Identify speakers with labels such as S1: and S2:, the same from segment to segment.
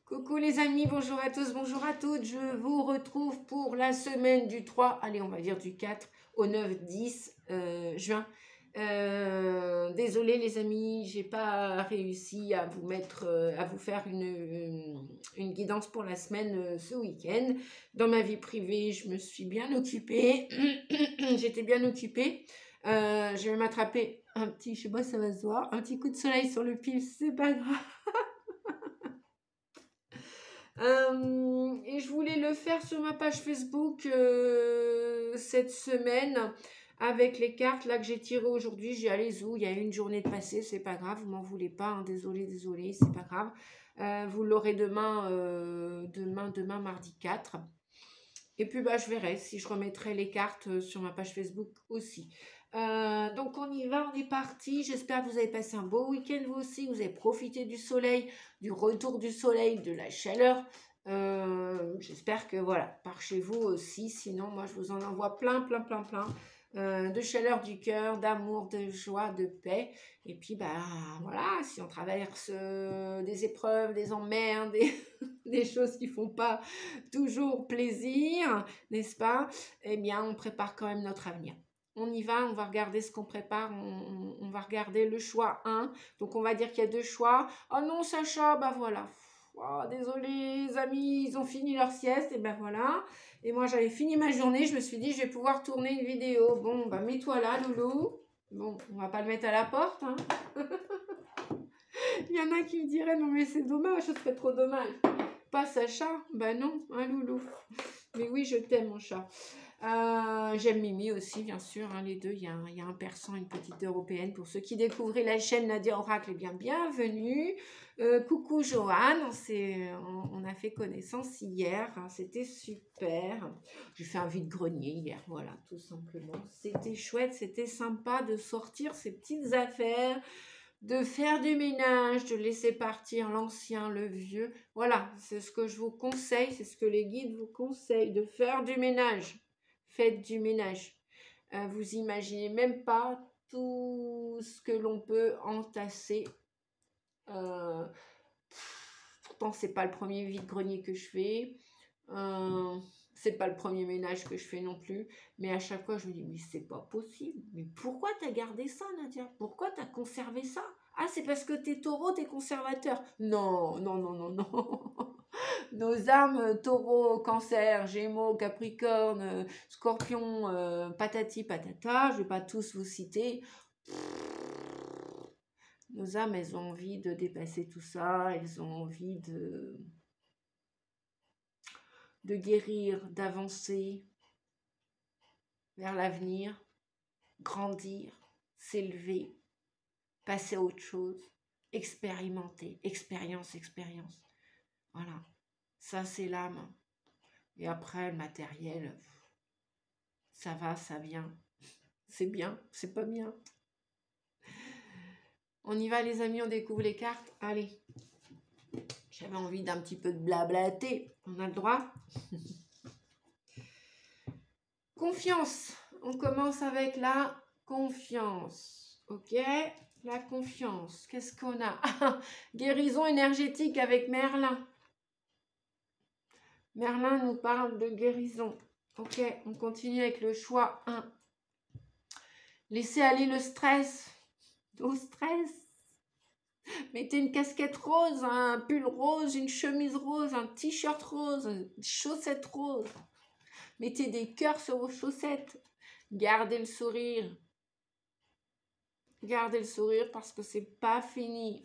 S1: Coucou les amis, bonjour à tous, bonjour à toutes. Je vous retrouve pour la semaine du 3, allez on va dire du 4 au 9-10 juin. Désolée les amis, j'ai pas réussi à vous mettre, à vous faire une guidance pour la semaine ce week-end. Dans ma vie privée, je me suis bien occupée. J'étais bien occupée. Je vais m'attraper un petit, je sais pas si ça va se voir, un petit coup de soleil sur le pif, c'est pas grave. Et je voulais le faire sur ma page Facebook cette semaine avec les cartes là que j'ai tirées aujourd'hui. J'ai allé zou, il y a eu une journée de passé, c'est pas grave, vous m'en voulez pas, hein, désolé, c'est pas grave. Vous l'aurez demain, demain mardi 4. Et puis bah, je verrai si je remettrai les cartes sur ma page Facebook aussi. Donc on y va, on est parti. J'espère que vous avez passé un beau week-end vous aussi. Vous avez profité du soleil, du retour du soleil, de la chaleur. J'espère que voilà, par chez vous aussi. Sinon, moi je vous en envoie plein. De chaleur du cœur, d'amour, de joie, de paix. Et puis bah voilà, si on traverse des épreuves, des emmerdes, des choses qui font pas toujours plaisir, n'est-ce pas? Eh bien, on prépare quand même notre avenir. On y va, on va regarder ce qu'on prépare, on va regarder le choix 1. Donc, on va dire qu'il y a 2 choix. Oh non, Sacha, bah voilà. Oh, désolé, les amis, ils ont fini leur sieste, et ben voilà. Et moi, j'avais fini ma journée, je me suis dit, je vais pouvoir tourner une vidéo. Bon, bah mets-toi là, loulou. Bon, on va pas le mettre à la porte, hein. Il y en a qui me diraient, non mais c'est dommage, ce serait trop dommage. Pas Sacha, ben non, un loulou. Mais oui, je t'aime mon chat. J'aime Mimi aussi, bien sûr, hein, les deux. Il y a un persan, une petite européenne. Pour ceux qui découvraient la chaîne Nadia Oracle, eh bien, bienvenue. Coucou Joanne, on a fait connaissance hier, hein, c'était super. J'ai fait un vide-grenier hier, voilà, tout simplement. C'était chouette, c'était sympa de sortir ces petites affaires, de faire du ménage, de laisser partir l'ancien, le vieux. Voilà, c'est ce que je vous conseille, c'est ce que les guides vous conseillent, de faire du ménage. Faites du ménage. Vous imaginez même pas tout ce que l'on peut entasser. Pourtant, c'est pas le premier vide-grenier que je fais. C'est pas le premier ménage que je fais non plus. Mais à chaque fois, je me dis, mais c'est pas possible. Mais pourquoi t'as gardé ça, Nadia? Pourquoi t'as conservé ça? Ah, c'est parce que t'es taureau, t'es conservateur. Non. Nos âmes, taureau, cancer, gémeaux, capricorne, scorpion, patati patata, je vais pas tous vous citer. Nos âmes, elles ont envie de dépasser tout ça, elles ont envie de guérir, d'avancer vers l'avenir, grandir, s'élever, passer à autre chose, expérimenter, expérience. Voilà, ça c'est l'âme. Et après, le matériel, ça va, ça vient. C'est bien, c'est pas bien. On y va les amis, on découvre les cartes. Allez, j'avais envie d'un petit peu de blablater, on a le droit. Confiance, on commence avec la confiance, ok? La confiance, qu'est-ce qu'on a? Guérison énergétique avec Merlin. Merlin nous parle de guérison. Ok, on continue avec le choix 1. Laissez aller le stress. Au stress. Mettez une casquette rose, un pull rose, une chemise rose, un t-shirt rose, des chaussettes roses. Mettez des cœurs sur vos chaussettes. Gardez le sourire. Gardez le sourire parce que c'est pas fini.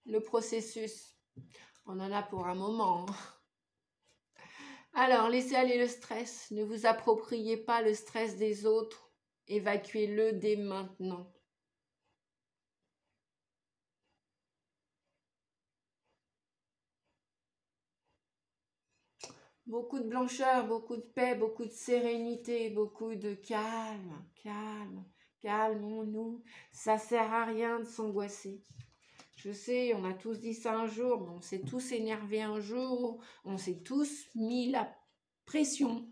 S1: Le processus. On en a pour un moment. Alors, laissez aller le stress. Ne vous appropriez pas le stress des autres. Évacuez-le dès maintenant. Beaucoup de blancheur, beaucoup de paix, beaucoup de sérénité, beaucoup de calme. Calmons-nous. Ça sert à rien de s'angoisser. Je sais, on a tous dit ça un jour, mais on s'est tous énervés un jour, on s'est tous mis la pression.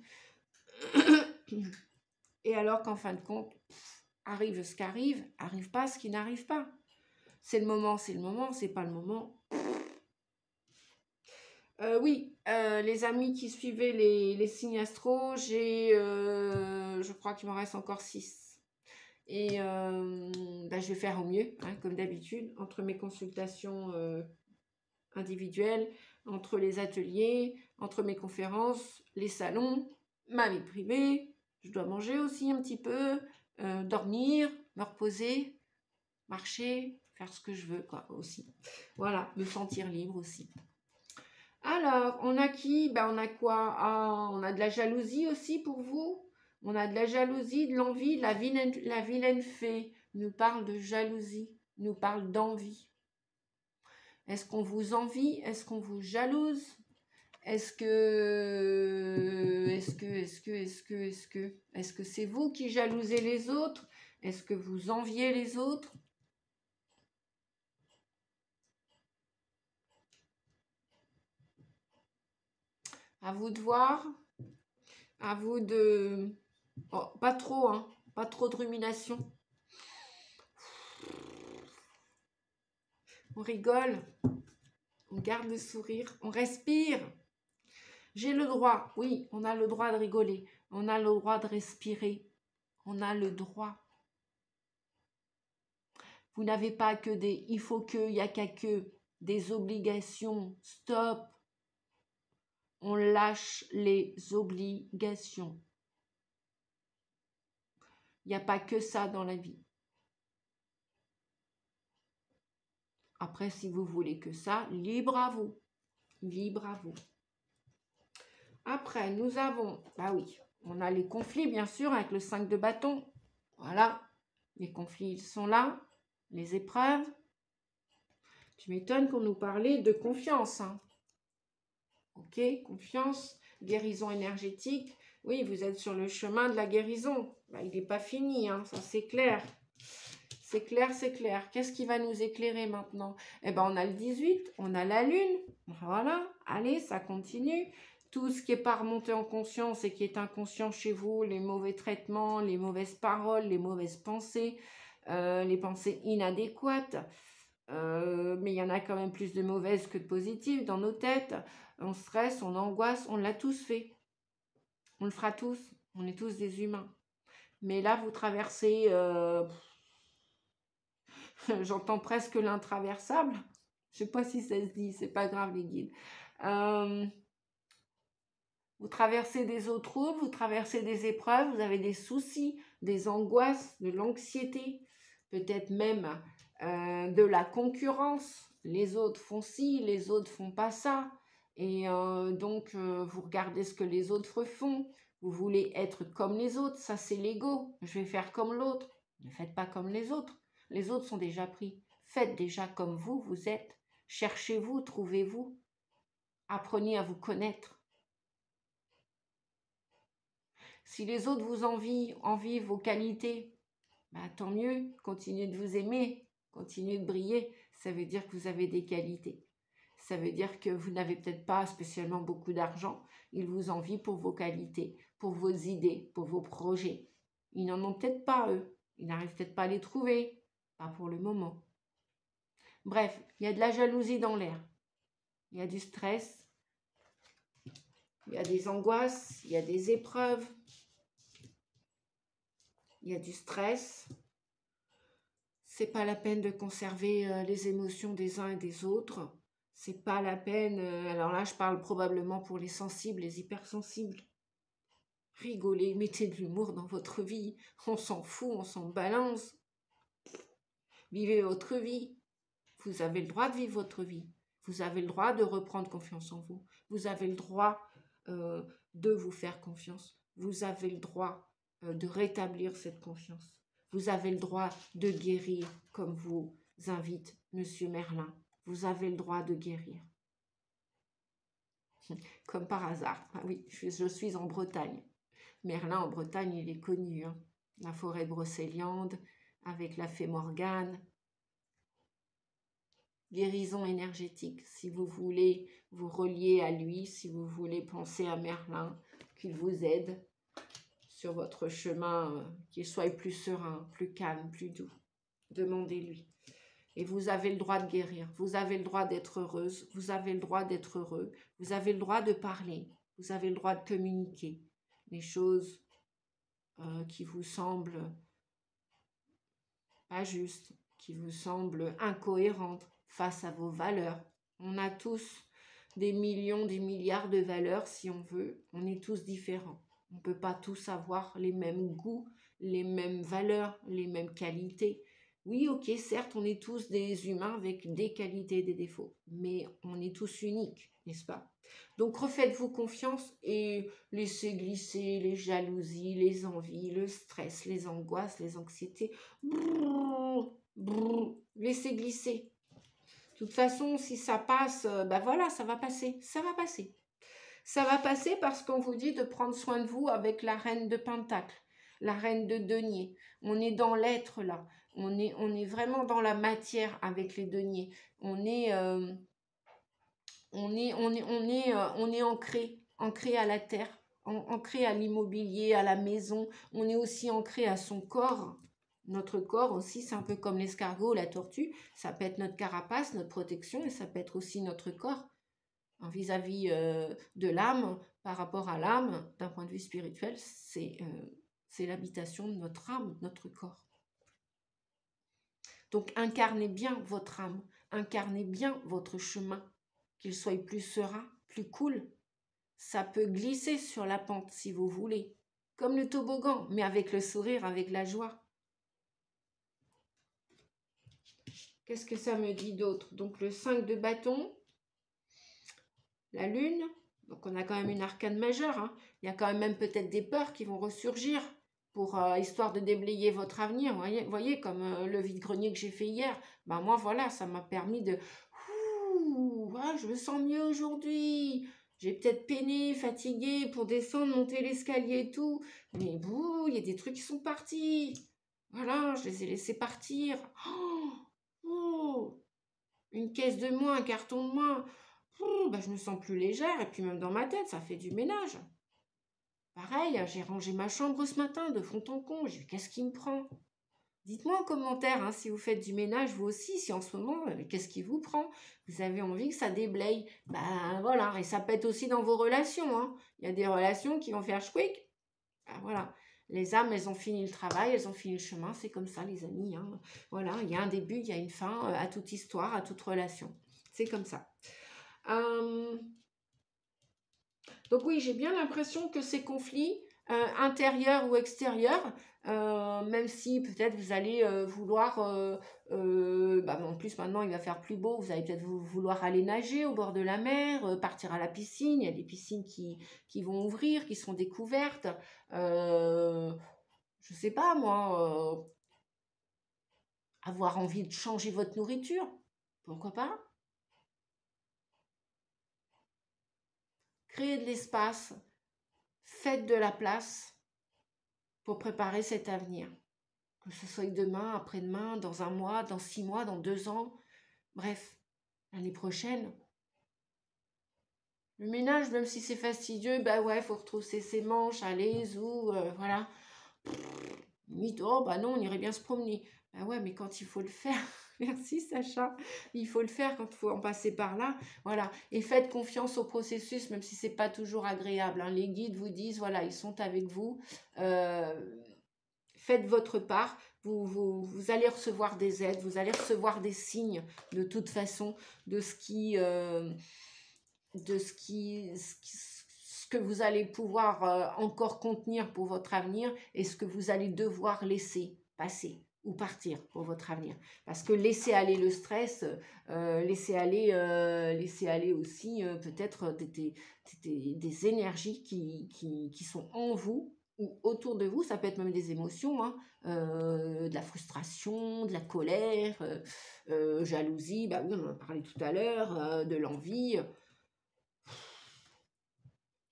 S1: Et alors qu'en fin de compte, arrive ce qui arrive, arrive pas ce qui n'arrive pas. C'est le moment, c'est pas le moment. Oui, les amis qui suivaient les signes astro, je crois qu'il m'en reste encore 6. Et bah, je vais faire au mieux, hein, comme d'habitude, entre mes consultations individuelles, entre les ateliers, entre mes conférences, les salons, ma vie privée. Je dois manger aussi un petit peu, dormir, me reposer, marcher, faire ce que je veux, quoi, aussi. Voilà, me sentir libre aussi. Alors, on a qui? Ben, on a quoi? Ah, on a de la jalousie aussi pour vous? On a de la jalousie, de l'envie. La vilaine fée nous parle de jalousie, nous parle d'envie. Est-ce qu'on vous envie? Est-ce qu'on vous jalouse? Est-ce que c'est vous qui jalousez les autres? Est-ce que vous enviez les autres? À vous de voir. À vous de... Oh, pas trop, hein. Pas trop de rumination. On rigole. On garde le sourire. On respire. J'ai le droit. Oui, on a le droit de rigoler. On a le droit de respirer. On a le droit. Vous n'avez pas que des il faut que, il n'y a qu'à que, des obligations. Stop. On lâche les obligations. Il n'y a pas que ça dans la vie. Après, si vous voulez que ça, libre à vous. Libre à vous. Après, nous avons, bah oui, on a les conflits, bien sûr, avec le 5 de bâton. Voilà, les conflits, ils sont là. Les épreuves. Tu m'étonnes qu'on nous parlait de confiance. Hein. Ok, confiance, guérison énergétique. Oui, vous êtes sur le chemin de la guérison. Bah, il n'est pas fini, hein, ça c'est clair. C'est clair, c'est clair. Qu'est-ce qui va nous éclairer maintenant? Eh bien, on a le 18, on a la lune. Voilà, allez, ça continue. Tout ce qui n'est pas remonté en conscience et qui est inconscient chez vous, les mauvais traitements, les mauvaises paroles, les mauvaises pensées, les pensées inadéquates. Mais il y en a quand même plus de mauvaises que de positives dans nos têtes. On stresse, on angoisse, on l'a tous fait. On le fera tous. On est tous des humains. Mais là, vous traversez... j'entends presque l'intraversable. Je sais pas si ça se dit, c'est pas grave les guides. Vous traversez des eaux troubles, vous traversez des épreuves, vous avez des soucis, des angoisses, de l'anxiété, peut-être même de la concurrence. Les autres font ci, les autres font pas ça. Et donc, vous regardez ce que les autres font. Vous voulez être comme les autres, ça c'est l'ego. Je vais faire comme l'autre. Ne faites pas comme les autres. Les autres sont déjà pris. Faites déjà comme vous êtes. Cherchez-vous, trouvez-vous. Apprenez à vous connaître. Si les autres vous envient vos qualités, bah, tant mieux, continuez de vous aimer, continuez de briller. Ça veut dire que vous avez des qualités. Ça veut dire que vous n'avez peut-être pas spécialement beaucoup d'argent. Ils vous envient pour vos qualités, pour vos idées, pour vos projets. Ils n'en ont peut-être pas, eux. Ils n'arrivent peut-être pas à les trouver. Pas pour le moment. Bref, il y a de la jalousie dans l'air. Il y a du stress. Il y a des angoisses. Il y a des épreuves. Il y a du stress. C'est pas la peine de conserver les émotions des uns et des autres. C'est pas la peine. Alors là, je parle probablement pour les sensibles, les hypersensibles. Rigolez, mettez de l'humour dans votre vie. On s'en fout, on s'en balance. Vivez votre vie. Vous avez le droit de vivre votre vie. Vous avez le droit de reprendre confiance en vous. Vous avez le droit de vous faire confiance. Vous avez le droit de rétablir cette confiance. Vous avez le droit de guérir comme vous invite Monsieur Merlin. Vous avez le droit de guérir. Comme par hasard. Ah oui, je suis en Bretagne. Merlin en Bretagne, il est connu. Hein. La forêt de Brocéliande, avec la fée Morgane. Guérison énergétique. Si vous voulez vous relier à lui, si vous voulez penser à Merlin, qu'il vous aide sur votre chemin, qu'il soit plus serein, plus calme, plus doux. Demandez-lui. Et vous avez le droit de guérir. Vous avez le droit d'être heureuse. Vous avez le droit d'être heureux. Vous avez le droit de parler. Vous avez le droit de communiquer. Les choses qui vous semblent pas justes, qui vous semblent incohérentes face à vos valeurs. On a tous des millions, des milliards de valeurs si on veut. On est tous différents. On ne peut pas tous avoir les mêmes goûts, les mêmes valeurs, les mêmes qualités. Oui, ok, certes, on est tous des humains avec des qualités et des défauts, mais on est tous uniques, n'est-ce pas? Donc, refaites-vous confiance et laissez glisser les jalousies, les envies, le stress, les angoisses, les anxiétés. Brrr, brrr, laissez glisser. De toute façon, si ça passe, ben voilà, ça va passer, ça va passer. Ça va passer parce qu'on vous dit de prendre soin de vous avec la reine de Pentacle, la reine de denier. On est dans l'être là. On est vraiment dans la matière avec les deniers. On est ancré à la terre, ancré à l'immobilier, à la maison. On est aussi ancré à son corps. Notre corps aussi, c'est un peu comme l'escargot, la tortue. Ça peut être notre carapace, notre protection, et ça peut être aussi notre corps. Vis-à-vis de l'âme, par rapport à l'âme, d'un point de vue spirituel, c'est l'habitation de notre âme, notre corps. Donc incarnez bien votre âme, incarnez bien votre chemin, qu'il soit plus serein, plus cool. Ça peut glisser sur la pente si vous voulez, comme le toboggan, mais avec le sourire, avec la joie. Qu'est-ce que ça me dit d'autre? Donc le 5 de bâton, la lune, donc on a quand même une arcane majeure, hein. Il y a quand même peut-être des peurs qui vont ressurgir pour histoire de déblayer votre avenir. Vous voyez comme le vide-grenier que j'ai fait hier. Ben moi voilà, ça m'a permis de... Ouh, ah, je me sens mieux aujourd'hui. J'ai peut-être peiné, fatigué pour descendre, monter l'escalier et tout. Mais bouh, il y a des trucs qui sont partis. Voilà, je les ai laissés partir. Oh, une caisse de moins, un carton de moins. Ben, je me sens plus légère. Et puis même dans ma tête, ça fait du ménage. Pareil, j'ai rangé ma chambre ce matin de fond en comble. J'ai dit, qu'est-ce qui me prend? Dites-moi en commentaire hein, si vous faites du ménage, vous aussi, si en ce moment, qu'est-ce qui vous prend? Vous avez envie que ça déblaye. Ben voilà, et ça peut être aussi dans vos relations. Hein. Il y a des relations qui vont faire chouic. Ben, voilà, les âmes, elles ont fini le travail, elles ont fini le chemin. C'est comme ça, les amis. Hein. Voilà, il y a un début, il y a une fin à toute histoire, à toute relation. C'est comme ça. Donc oui, j'ai bien l'impression que ces conflits, intérieurs ou extérieurs, même si peut-être vous allez vouloir, en plus maintenant il va faire plus beau, vous allez peut-être vouloir aller nager au bord de la mer, partir à la piscine, il y a des piscines qui vont ouvrir, qui sont découvertes, je sais pas moi, avoir envie de changer votre nourriture, pourquoi pas? Créez de l'espace, faites de la place pour préparer cet avenir. Que ce soit demain, après-demain, dans un mois, dans 6 mois, dans 2 ans, bref, l'année prochaine. Le ménage, même si c'est fastidieux, bah ouais, faut retrousser ses manches, aller, voilà. Limite, oh bah non, on irait bien se promener. Bah ouais, mais quand il faut le faire, merci Sacha, il faut le faire quand il faut en passer par là, voilà. Et faites confiance au processus, même si c'est pas toujours agréable. Hein. Les guides vous disent, voilà, ils sont avec vous. Faites votre part, vous allez recevoir des aides, vous allez recevoir des signes de toute façon de ce que vous allez pouvoir encore contenir pour votre avenir et ce que vous allez devoir laisser passer ou partir pour votre avenir. Parce que laisser aller le stress, laisser aller aussi peut-être des énergies qui sont en vous ou autour de vous, ça peut être même des émotions, hein, de la frustration, de la colère, jalousie, bah oui, on en a parlé tout à l'heure, de l'envie.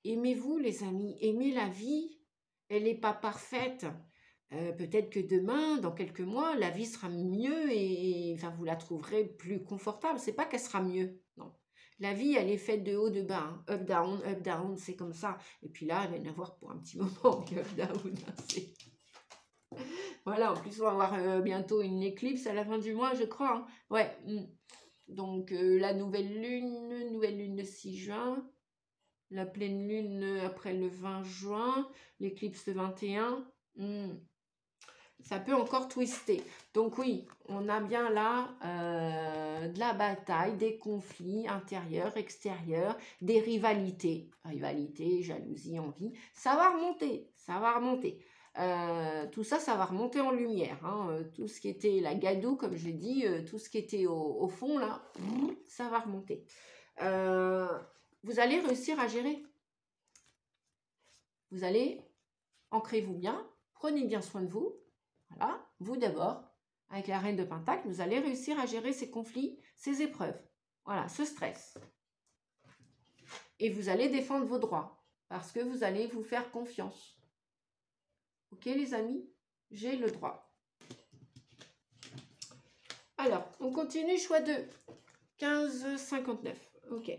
S1: Aimez-vous les amis, aimez la vie, elle n'est pas parfaite. Peut-être que demain, dans quelques mois, la vie sera mieux et enfin, vous la trouverez plus confortable. C'est pas qu'elle sera mieux, non. La vie, elle est faite de haut, de bas. Hein. Up, down, c'est comme ça. Et puis là, il va y en avoir pour un petit moment. Up, down, Voilà, en plus, on va avoir bientôt une éclipse à la fin du mois, je crois. Hein. Ouais. Donc, la nouvelle lune le 6 juin, la pleine lune après le 20 juin, l'éclipse le 21. Ça peut encore twister. Donc oui, on a bien là de la bataille, des conflits intérieurs, extérieurs, des rivalités. Rivalité, jalousie, envie. Ça va remonter, ça va remonter. Tout ça, ça va remonter en lumière. Hein. Tout ce qui était la gadoue, comme je l'ai dit, tout ce qui était au fond, là, ça va remonter. Vous allez réussir à gérer. Vous allez, ancrez-vous bien, prenez bien soin de vous. Voilà, vous d'abord, avec la reine de Pentacle, vous allez réussir à gérer ces conflits, ces épreuves. Voilà, ce stress. Et vous allez défendre vos droits, parce que vous allez vous faire confiance. Ok les amis, j'ai le droit. Alors, on continue, choix 2, 15,59. Ok.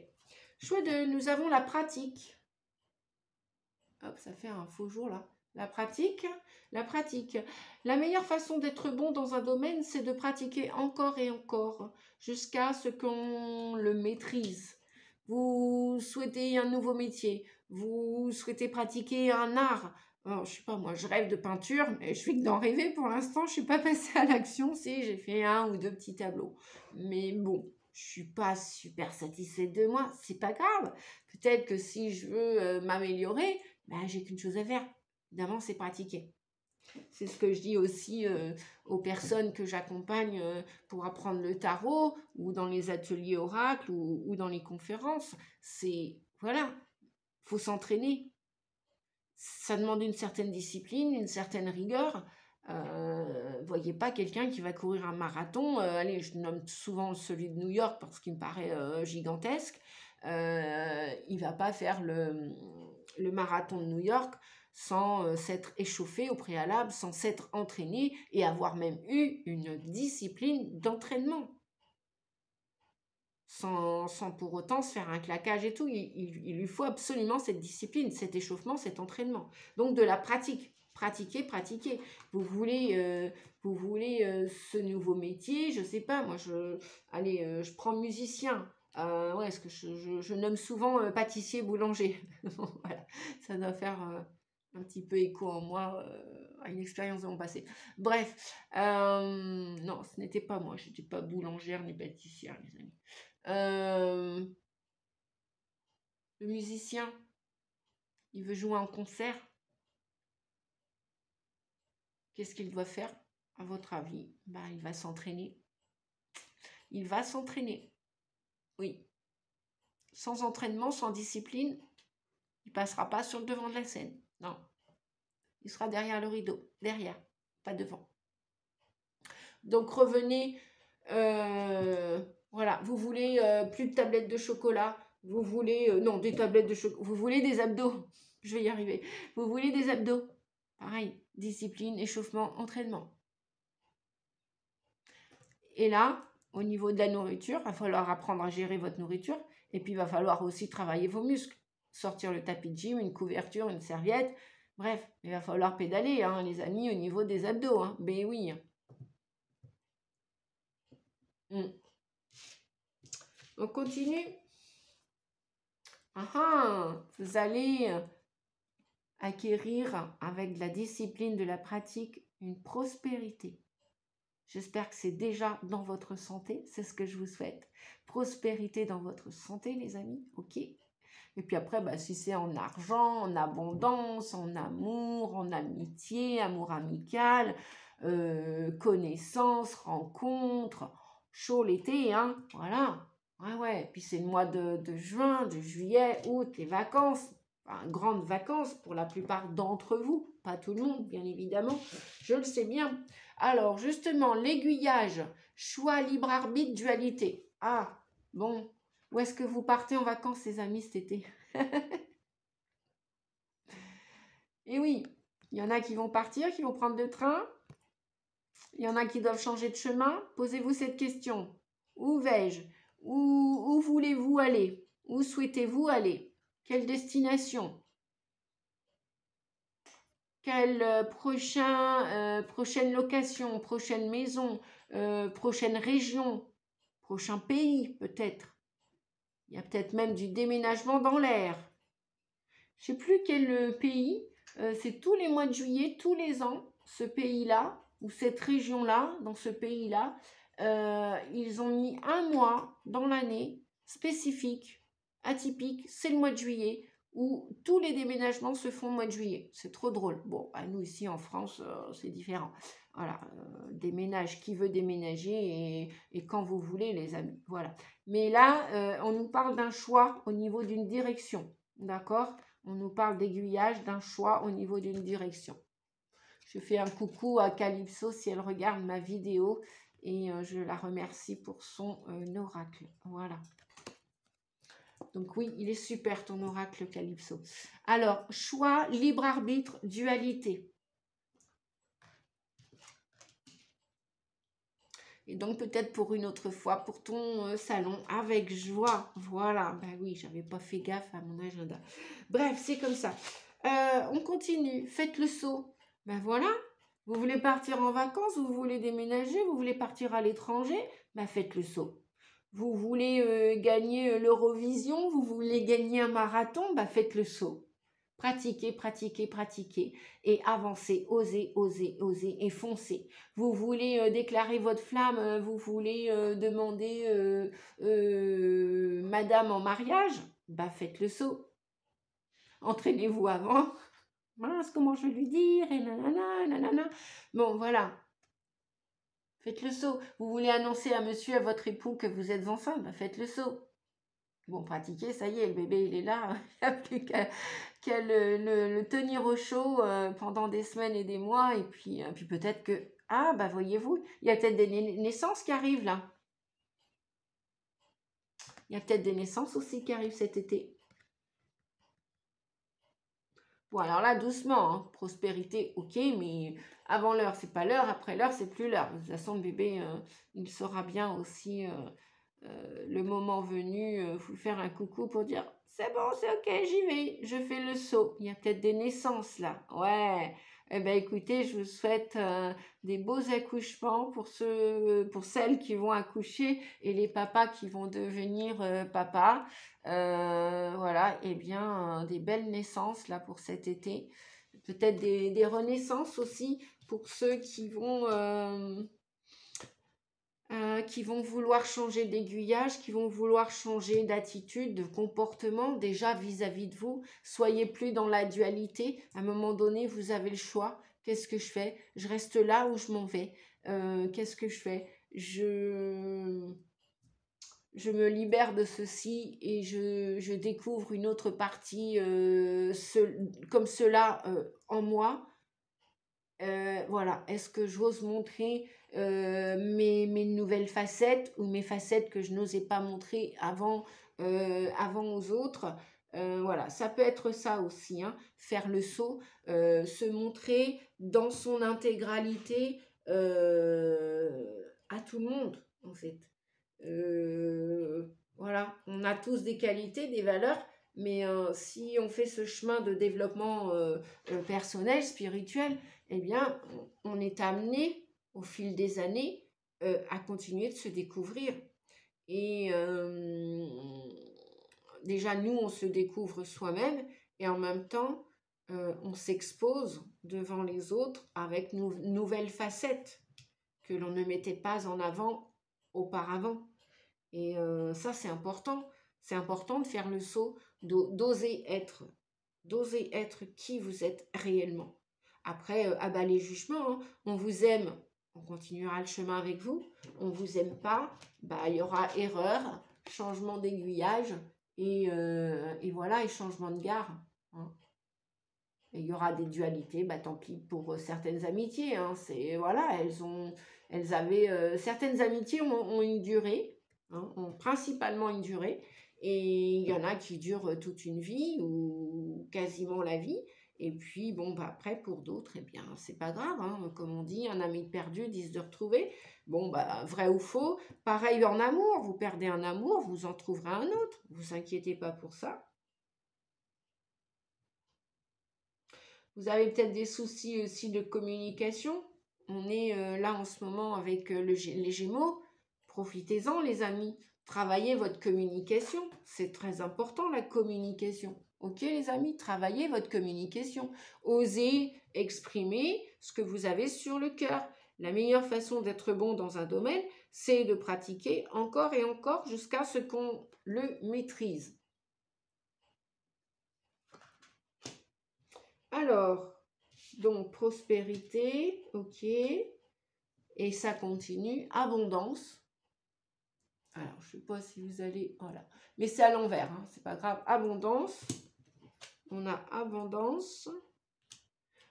S1: Choix 2, nous avons la pratique. Hop, ça fait un faux jour là. La pratique. La meilleure façon d'être bon dans un domaine, c'est de pratiquer encore et encore, jusqu'à ce qu'on le maîtrise. Vous souhaitez un nouveau métier, vous souhaitez pratiquer un art. Alors, je sais pas, moi, je rêve de peinture, mais je fais que d'en rêver pour l'instant. Je suis pas passée à l'action. Si, j'ai fait 1 ou 2 petits tableaux. Mais bon, je suis pas super satisfaite de moi. C'est pas grave. Peut-être que si je veux m'améliorer, ben, j'ai qu'une chose à faire. Évidemment, c'est pratiquer. C'est ce que je dis aussi aux personnes que j'accompagne pour apprendre le tarot ou dans les ateliers oracles ou dans les conférences. C'est, voilà, faut s'entraîner. Ça demande une certaine discipline, une certaine rigueur. Voyez pas quelqu'un qui va courir un marathon. Allez, je nomme souvent celui de New York parce qu'il me paraît gigantesque. Il va pas faire le marathon de New York sans s'être échauffé au préalable, sans s'être entraîné et avoir même eu une discipline d'entraînement. Sans pour autant se faire un claquage et tout. Il lui faut absolument cette discipline, cet échauffement, cet entraînement. Donc de la pratique. Pratiquer. Vous voulez ce nouveau métier, je sais pas, moi je prends musicien. Ouais, est-ce que je nomme souvent pâtissier, boulanger. Voilà, ça doit faire un petit peu écho en moi à une expérience de mon passé. Bref, non, ce n'était pas moi, je n'étais pas boulangère ni pâtissière, les amis. Le musicien, il veut jouer en concert. Qu'est-ce qu'il doit faire, à votre avis? Ben, il va s'entraîner. Il va s'entraîner. Oui. Sans entraînement, sans discipline, il ne passera pas sur le devant de la scène. Non. Il sera derrière le rideau. Derrière, pas devant. Donc revenez. Voilà. Vous voulez plus de tablettes de chocolat. Vous voulez... non, des tablettes de chocolat. Vous voulez des abdos. Je vais y arriver. Vous voulez des abdos. Pareil. Discipline, échauffement, entraînement. Et là, au niveau de la nourriture, il va falloir apprendre à gérer votre nourriture. Et puis, il va falloir aussi travailler vos muscles. Sortir le tapis de gym, une couverture, une serviette. Bref, il va falloir pédaler, hein, les amis, au niveau des abdos. Hein. Ben oui. On continue. Vous allez acquérir, avec de la discipline, de la pratique, une prospérité. J'espère que c'est déjà dans votre santé, c'est ce que je vous souhaite. Prospérité dans votre santé, les amis, ok? Et puis après, bah, si c'est en argent, en abondance, en amour, en amitié, amour amical, connaissance, rencontre, chaud l'été, hein, voilà. Ouais, puis c'est le mois de juin, de juillet, août, les vacances, enfin, grandes vacances pour la plupart d'entre vous, pas tout le monde, bien évidemment, je le sais bien. Alors, justement, l'aiguillage, choix, libre arbitre, dualité. Ah, bon, où est-ce que vous partez en vacances, les amis, cet été? Et oui, il y en a qui vont partir, qui vont prendre le train. Il y en a qui doivent changer de chemin. Posez-vous cette question. Où vais-je? Où voulez-vous aller? Où souhaitez-vous aller? Quelle destination? quelle prochaine location, prochaine maison, prochaine région, prochain pays peut-être. Il y a peut-être même du déménagement dans l'air. Je ne sais plus quel pays, c'est tous les mois de juillet, tous les ans, ce pays-là, ou cette région-là, dans ce pays-là, ils ont mis un mois dans l'année spécifique, atypique, c'est le mois de juillet, où tous les déménagements se font au mois de juillet. C'est trop drôle. Bon, nous ici en France, c'est différent. Voilà, déménage qui veut déménager et quand vous voulez, les amis. Voilà. Mais là, on nous parle d'un choix au niveau d'une direction. D'accord ? On nous parle d'aiguillage, d'un choix au niveau d'une direction. Je fais un coucou à Calypso si elle regarde ma vidéo et je la remercie pour son oracle. Voilà. Donc oui, il est super ton oracle Calypso. Alors, choix, libre arbitre, dualité. Et donc peut-être pour une autre fois, pour ton salon, avec joie. Voilà, ben oui, j'avais pas fait gaffe à mon agenda. Bref, c'est comme ça. On continue, faites le saut. Ben voilà, vous voulez partir en vacances, vous voulez déménager, vous voulez partir à l'étranger, ben faites le saut. Vous voulez gagner l'Eurovision, vous voulez gagner un marathon, ben faites le saut. Pratiquez, pratiquez, pratiquez et avancez, osez, osez, osez et foncez. Vous voulez déclarer votre flamme, vous voulez demander madame en mariage, bah faites le saut. Entraînez-vous avant. Mince, comment je vais lui dire et nanana, nanana. Bon, voilà. Faites le saut. Vous voulez annoncer à monsieur, à votre époux que vous êtes enceinte, bah faites le saut. Bon, pratiquez, ça y est, le bébé, il est là. Il n'y a plus qu'à le tenir au chaud pendant des semaines et des mois. Et puis peut-être que... Ah, bah voyez-vous, il y a peut-être des naissances qui arrivent là. Il y a peut-être des naissances aussi qui arrivent cet été. Bon, alors là, doucement, hein. Prospérité, ok, mais avant l'heure, c'est pas l'heure. Après l'heure, c'est plus l'heure. De toute façon, le bébé, il saura bien aussi... le moment venu, vous faire un coucou pour dire c'est bon, c'est ok, j'y vais, je fais le saut. Il y a peut-être des naissances là. Ouais. Eh bien écoutez, je vous souhaite des beaux accouchements pour celles qui vont accoucher et les papas qui vont devenir papas. Voilà, eh bien des belles naissances là pour cet été. Peut-être des renaissances aussi pour ceux qui vont vouloir changer d'aiguillage, qui vont vouloir changer d'attitude, de comportement déjà vis-à-vis de vous. Soyez plus dans la dualité. À un moment donné, vous avez le choix. Qu'est-ce que je fais? Je reste là ou je m'en vais? Qu'est-ce que je fais? Je me libère de ceci et je découvre une autre partie comme cela en moi. Voilà, est-ce que j'ose montrer mes nouvelles facettes ou mes facettes que je n'osais pas montrer avant aux autres? Voilà, ça peut être ça aussi, hein, faire le saut, se montrer dans son intégralité à tout le monde, en fait. Voilà, on a tous des qualités, des valeurs, mais si on fait ce chemin de développement personnel, spirituel, eh bien, on est amené au fil des années à continuer de se découvrir. Et déjà, nous, on se découvre soi-même et en même temps, on s'expose devant les autres avec nouvelles facettes que l'on ne mettait pas en avant auparavant. Et ça, c'est important. C'est important de faire le saut, d'oser être qui vous êtes réellement. Après, abat les jugements, hein. On vous aime, on continuera le chemin avec vous. On ne vous aime pas, bah, il y aura erreur, changement d'aiguillage et voilà, et changement de gare. Hein. Et il y aura des dualités, bah, tant pis pour certaines amitiés. Hein. Voilà, certaines amitiés ont une durée, hein, ont principalement une durée. Et il y en a qui durent toute une vie ou quasiment la vie. Et puis, bon, bah, après, pour d'autres, eh bien, c'est pas grave. Hein. Comme on dit, un ami perdu, 10 de retrouver. Bon, bah, vrai ou faux. Pareil en amour. Vous perdez un amour, vous en trouverez un autre. Vous inquiétez pas pour ça. Vous avez peut-être des soucis aussi de communication. On est là en ce moment avec les Gémeaux. Profitez-en, les amis. Travaillez votre communication. C'est très important, la communication. Ok, les amis, travaillez votre communication. Osez exprimer ce que vous avez sur le cœur. La meilleure façon d'être bon dans un domaine, c'est de pratiquer encore et encore jusqu'à ce qu'on le maîtrise. Alors, donc prospérité, ok, et ça continue, abondance. Alors, je ne sais pas si vous allez, voilà, mais c'est à l'envers, hein, c'est pas grave. Abondance, on a abondance,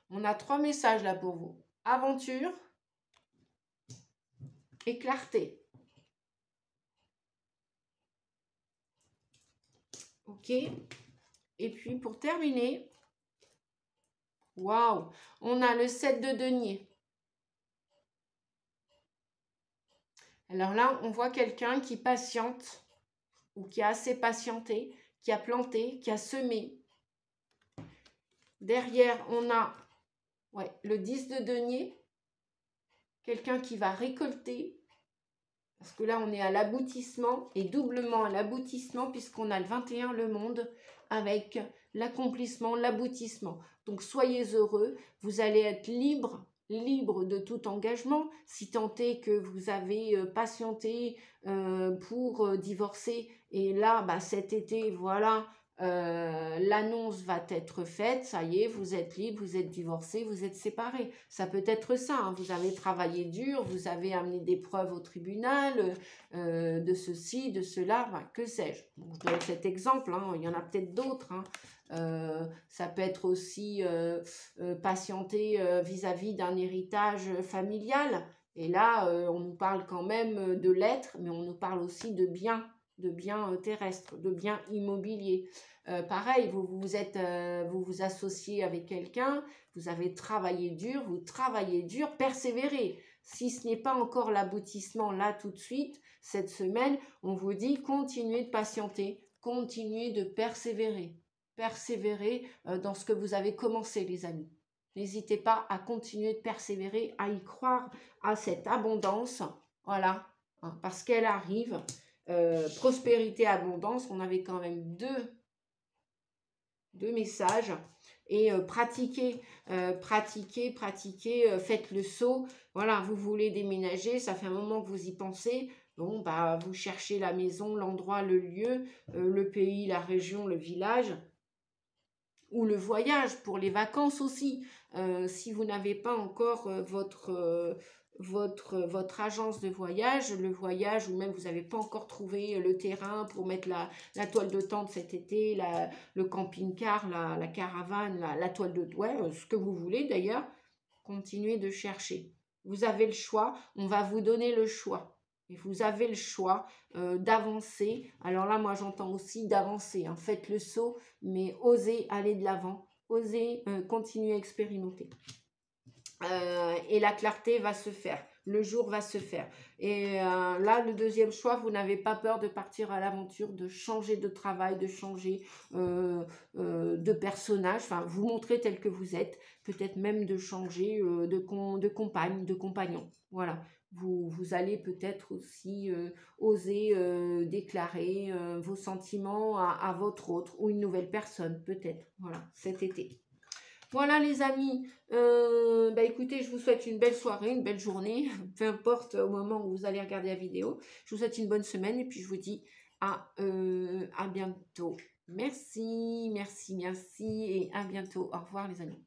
S1: on a 3 messages là pour vous. Aventure et clarté. Ok, et puis pour terminer, waouh, on a le 7 de denier. Alors là, on voit quelqu'un qui patiente ou qui a assez patienté, qui a planté, qui a semé. Derrière, on a le 10 de denier, quelqu'un qui va récolter, parce que là, on est à l'aboutissement, et doublement à l'aboutissement, puisqu'on a le 21, le monde, avec l'accomplissement, l'aboutissement. Donc, soyez heureux, vous allez être libre de tout engagement, si tant est que vous avez patienté pour divorcer, et là, cet été, voilà, l'annonce va être faite, ça y est, vous êtes libre, vous êtes divorcé, vous êtes séparés. Ça peut être ça, hein, vous avez travaillé dur, vous avez amené des preuves au tribunal, de ceci, de cela, que sais-je. Bon, je donne cet exemple, hein, il y en a peut-être d'autres, hein. Ça peut être aussi patienter vis-à-vis d'un héritage familial. Et là, on nous parle quand même de l'être, mais on nous parle aussi de biens terrestres, de biens immobiliers. Pareil, vous vous associez avec quelqu'un, vous avez travaillé dur, persévérez. Si ce n'est pas encore l'aboutissement là tout de suite, cette semaine, on vous dit continuez de patienter, continuez de persévérer. Persévérer dans ce que vous avez commencé, les amis. N'hésitez pas à continuer de persévérer, à y croire à cette abondance, voilà, hein, parce qu'elle arrive. Prospérité, abondance, on avait quand même deux messages. Et pratiquez, faites le saut. Voilà, vous voulez déménager, ça fait un moment que vous y pensez. Bon, vous cherchez la maison, l'endroit, le lieu, le pays, la région, le village, ou le voyage pour les vacances aussi. Si vous n'avez pas encore votre agence de voyage, le voyage, ou même vous n'avez pas encore trouvé le terrain pour mettre la toile de tente cet été, le camping-car, la caravane, la toile de ce que vous voulez d'ailleurs, continuez de chercher. Vous avez le choix, on va vous donner le choix. Et vous avez le choix d'avancer. Alors là, moi, j'entends aussi d'avancer. Hein. Faites le saut, mais osez aller de l'avant. Osez continuer à expérimenter. Et la clarté va se faire. Le jour va se faire. Et là, le deuxième choix, vous n'avez pas peur de partir à l'aventure, de changer de travail, de changer de personnage. Enfin, vous montrer tel que vous êtes. Peut-être même de changer de compagne, de compagnon. Voilà. Vous allez peut-être aussi oser déclarer vos sentiments à votre autre ou une nouvelle personne, peut-être, voilà, cet été. Voilà les amis, écoutez, je vous souhaite une belle soirée, une belle journée, peu importe au moment où vous allez regarder la vidéo. Je vous souhaite une bonne semaine et puis je vous dis à bientôt. Merci et à bientôt. Au revoir les amis.